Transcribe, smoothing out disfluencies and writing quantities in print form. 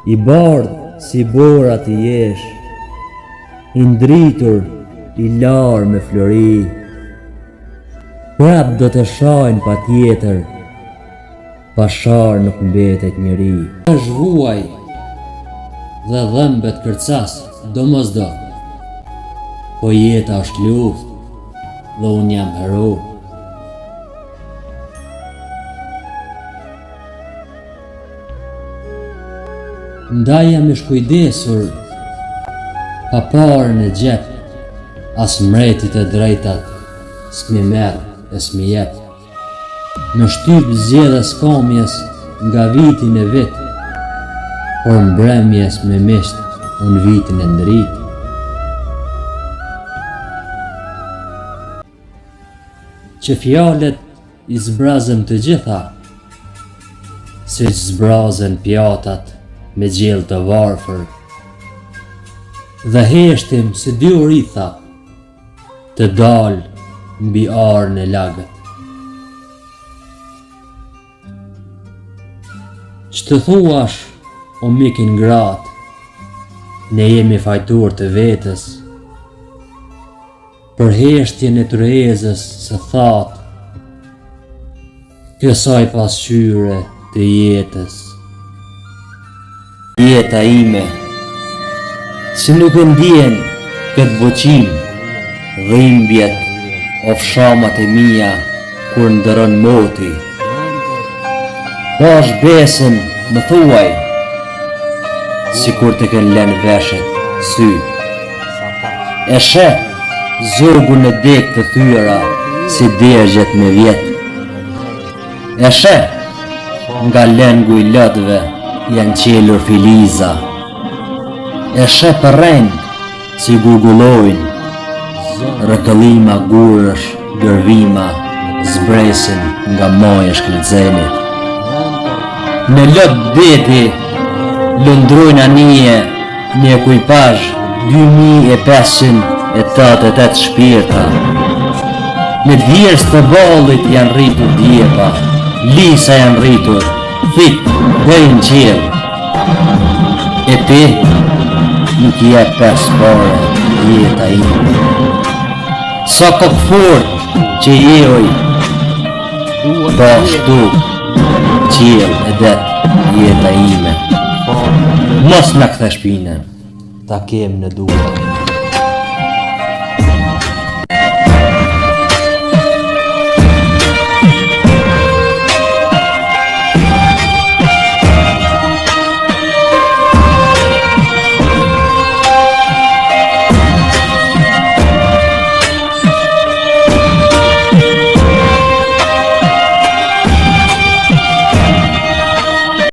I bardh si borat i jesh, i ndritur, i larë me flori, prap do të shajnë pa tjetër, pashar nuk mbetet njëri. Është vuaj dhe dhëmbet kërcas, do mos do, po jeta është luft dhe unë jam hero. Ndaj jam i shkujdesur, pa parën e gjep, as mretit e drejtat, s'mi merë e s'mi jep. Në shtyp zjedhës kamjes nga vitin e vit, por mbremjes me misht unë vitin e ndrit. Që fjalet i zbrazëm të gjitha, si që zbrazen pjatat me gjell të varfër, dhe heshtim si dy uritha të dal mbi arën e lagët. Që të thuash, o mikin grat, ne jemi fajtur të vetës, për heshtjen e tryezës së that, kësaj pasqyre të jetës. Jeta ime, si nuk e ndjen këtë boqim, dhimbjet, ofshamat e mia, kur ndërën moti. Pash besën më thuaj, si kur të kënë lenë veshet, sy. E sheh, zogun e dek të thyra, si dergjet me vjet. E sheh, nga lengu i lëdve, janë qelur filiza. E sheh përrend, si gurgullojnë, rëkëllima gurësh, gërvima, zbresin nga maja shkëllëzenit. Në lot deti, lëndrojnë anije, një ekipazh 2588 shpirta. Me djerës të ballit janë rritur djepa, lisa janë rritur, thik dhe në qelë. E ti, nuk je pes pare jeta ime. Sa kokëfort që jehoj, bashtu qelë e det jeta ime. Mos në kthe shpinën, ta kem në duha.